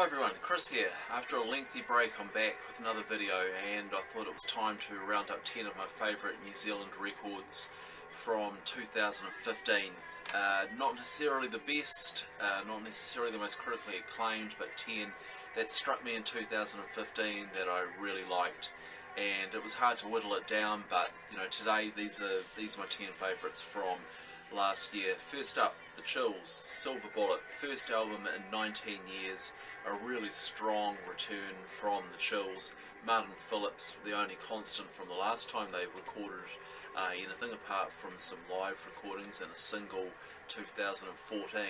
Hi everyone, Chris here. After a lengthy break I'm back with another video, and I thought it was time to round up 10 of my favourite New Zealand records from 2015. Not necessarily the best, not necessarily the most critically acclaimed, but 10 that struck me in 2015 that I really liked. And it was hard to whittle it down, but you know, today these are my 10 favourites from last year. First up, The Chills, Silver Bullet, first album in 19 years, a really strong return from The Chills. Martin Phillips, the only constant from the last time they recorded anything apart from some live recordings and a single 2014.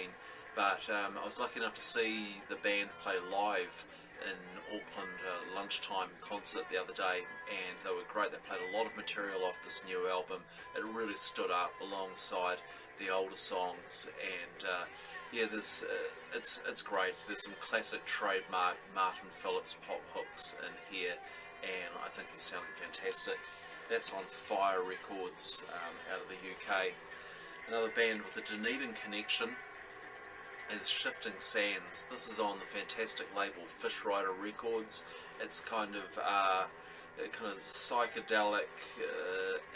But I was lucky enough to see the band play live in Auckland lunchtime concert the other day, and they were great. They played a lot of material off this new album. It really stood up alongside the older songs, and yeah, there's it's great. There's some classic trademark Martin Phillips pop hooks in here, and I think he's sounding fantastic. That's on WaihekeRecords out of the UK. Another band with a Dunedin connection is Shifting Sands. This is on the fantastic label Fish Rider Records. It's kind of psychedelic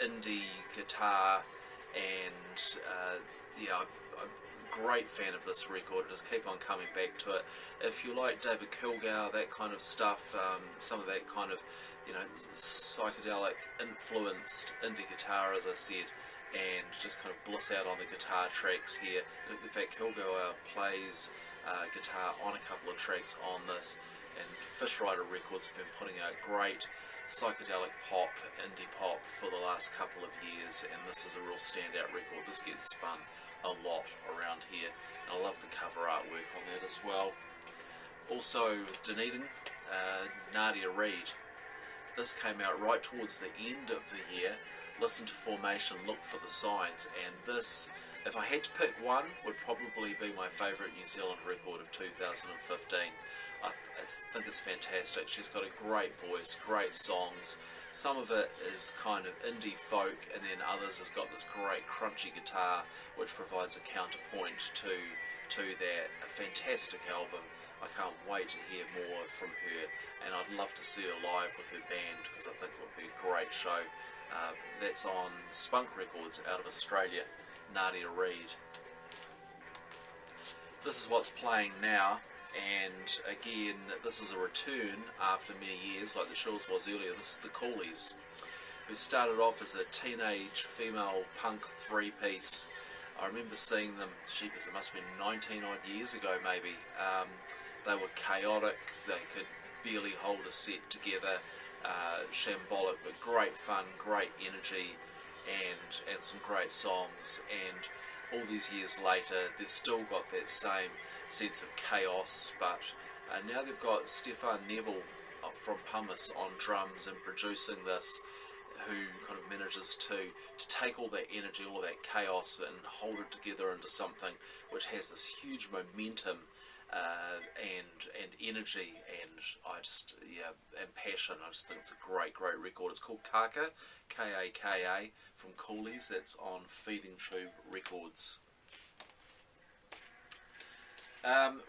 indie guitar, and yeah, I'm a great fan of this record. Just keep on coming back to it. If you like David Kilgour, that kind of stuff, some of that kind of, you know, psychedelic influenced indie guitar, as I said, and just kind of bliss out on the guitar tracks here. In fact, Kilgour plays guitar on a couple of tracks on this, and Fish Rider Records have been putting out great psychedelic pop, indie pop for the last couple of years, and this is a real standout record. This gets spun a lot around here, and I love the cover artwork on that as well. Also, Dunedin, Nadia Reid. This came out right towards the end of the year. Listen to Formation, Look for the Signs, and this, if I had to pick one, would probably be my favourite New Zealand record of 2015. I think it's fantastic. She's got a great voice, great songs. Some of it is kind of indie folk, and then others has got this great crunchy guitar which provides a counterpoint to that. A fantastic album. I can't wait to hear more from her, and I'd love to see her live with her band because I think it would be a great show. That's on Spunk Records out of Australia, Nadia Reid. This is what's playing now, and again, this is a return after many years, like The Chills was earlier. This is the Coolies, who started off as a teenage female punk three-piece. I remember seeing them, it must have been 19 odd years ago maybe. They were chaotic, they could barely hold a set together. Shambolic, but great fun, great energy, and some great songs. And all these years later, they've still got that same sense of chaos, but now they've got Stefan Neville from Pumice on drums and producing this, who kind of manages to take all that energy, all that chaos, and hold it together into something which has this huge momentum and energy, and and passion. I just think it's a great record. It's called Kaka, K-A-K-A, from Coolies. That's on Feeding Tube Records.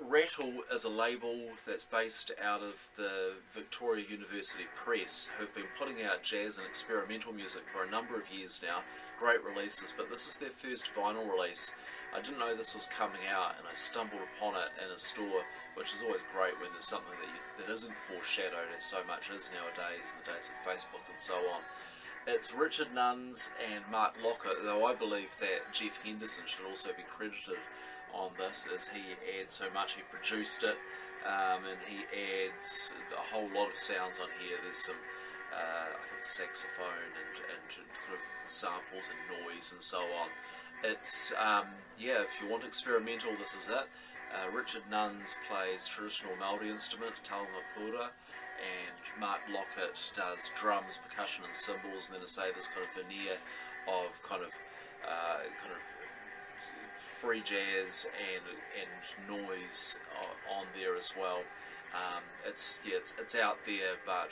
Rattle is a label that's based out of the Victoria University Press, who've been putting out jazz and experimental music for a number of years now. Great releases, but this is their first vinyl release. I didn't know this was coming out, and I stumbled upon it in a store, which is always great when there's something that isn't foreshadowed, as so much is nowadays in the days of Facebook and so on. It's Richard Nunns and Mark Lockett, though I believe that Jeff Henderson should also be credited on this, as he adds so much. He produced it, and he adds a whole lot of sounds on here. There's some, I think, saxophone and kind of samples and noise and so on. It's, yeah, if you want experimental, this is it. Richard Nunns plays traditional Māori instrument, taonga pura, and Mark Lockett does drums, percussion and cymbals, and then I say this kind of veneer of kind of free jazz and noise on there as well. It's out there, but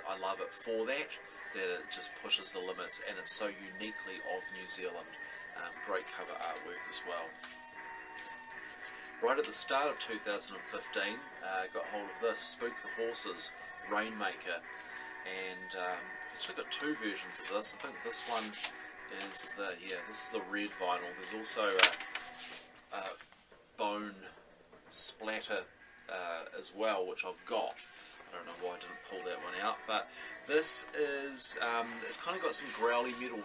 I love it for that it just pushes the limits, and it's so uniquely of New Zealand. Great cover artwork as well. Right at the start of 2015, got hold of this, Spook the Horses, Rainmaker, and actually got two versions of this. I think this one is this is the red vinyl. There's also a bone splatter as well, which I've got. I don't know why I didn't pull that one out, but this is, it's kind of got some growly metal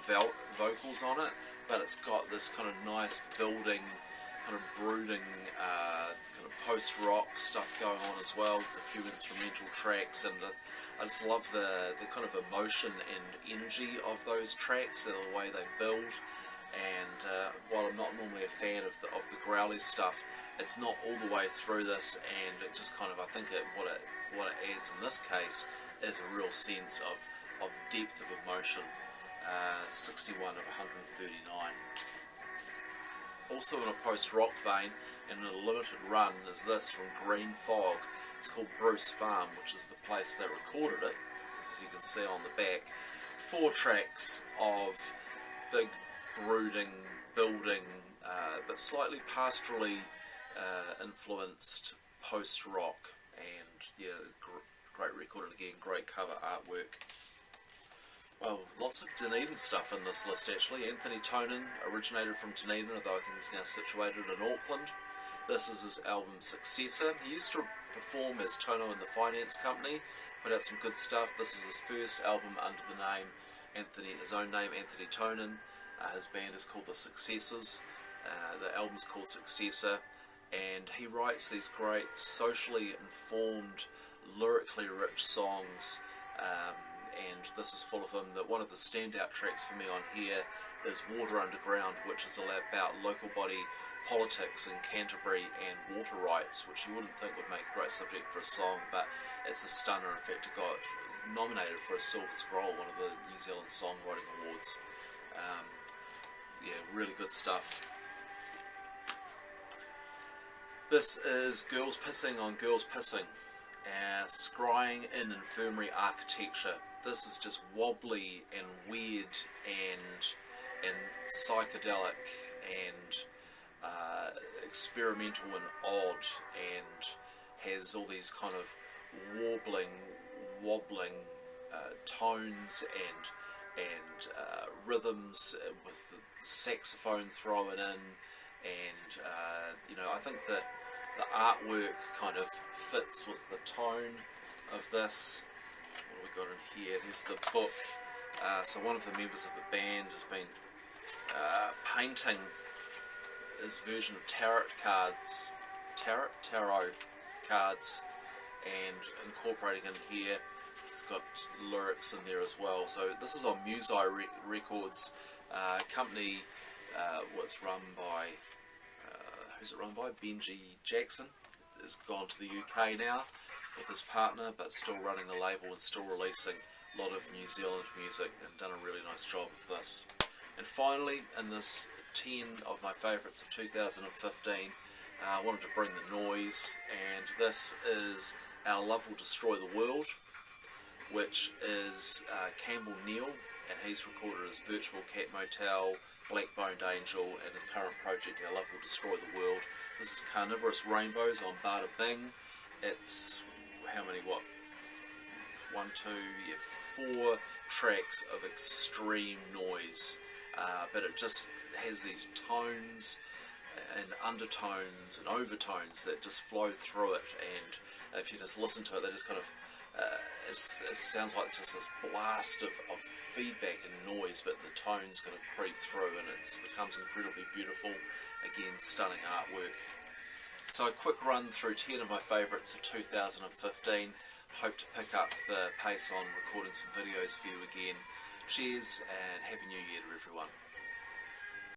vocals on it, but it's got this kind of nice building, kind of brooding, kind of post-rock stuff going on as well. There's a few instrumental tracks, and I just love the kind of emotion and energy of those tracks, and the way they build. And while I'm not normally a fan of the growly stuff, it's not all the way through this, and it just kind of, I think what it adds in this case is a real sense of depth of emotion. 61 of 139. Also in a post-rock vein, and in a limited run, is this from Green Fog. It's called Bruce Farm, which is the place they recorded it, as you can see on the back. 4 tracks of big, brooding, building, but slightly pastorally influenced post-rock, and yeah, great record, and again, great cover artwork. Well, lots of Dunedin stuff in this list actually. Anthony Tonin originated from Dunedin, although I think he's now situated in Auckland. This is his album Successor. He used to perform as Tono in the Finance Company, put out some good stuff. This is his first album under the name his own name, Anthony Tonin. His band is called The Successors. The album's called Successor, and he writes these great socially informed, lyrically rich songs, and this is full of them. One of the standout tracks for me on here is Water Underground, which is about local body politics in Canterbury and water rights, which you wouldn't think would make a great subject for a song, but it's a stunner. In fact, it got nominated for a Silver Scroll, one of the New Zealand Songwriting Awards. Yeah, really good stuff. This is Girls Pissing on Girls Pissing, scrying in infirmary architecture. This is just wobbly and weird and psychedelic and experimental and odd, and has all these kind of wobbling tones and rhythms with the saxophone thrown in, and you know, I think the artwork kind of fits with the tone of this. What have we got in here? There's the book. So one of the members of the band has been painting his version of tarot cards, and incorporating in here. It's got lyrics in there as well. So this is on WaihekeRecords, company. What's run by? Who's it run by? Benji Jackson. Has gone to the UK now with his partner, but still running the label and still releasing a lot of New Zealand music, and done a really nice job of this. And finally, in this 10 of my favourites of 2015, I wanted to bring the noise, and this is Our Love Will Destroy the World, which is Campbell Neal, and he's recorded his Virtual Cat Motel, Black-Boned Angel, and his current project Our Love Will Destroy the World. This is Carnivorous Rainbows on Bada Bing. It's, how many, what? 1, 2, yeah, 4 tracks of extreme noise, but it just has these tones and undertones and overtones that just flow through it, and if you just listen to it, they just kind of it sounds like just this blast of feedback and noise, but the tone's going to creep through, and it becomes incredibly beautiful. Again, stunning artwork. So a quick run through 10 of my favourites of 2015. Hope to pick up the pace on recording some videos for you again. Cheers and Happy New Year to everyone.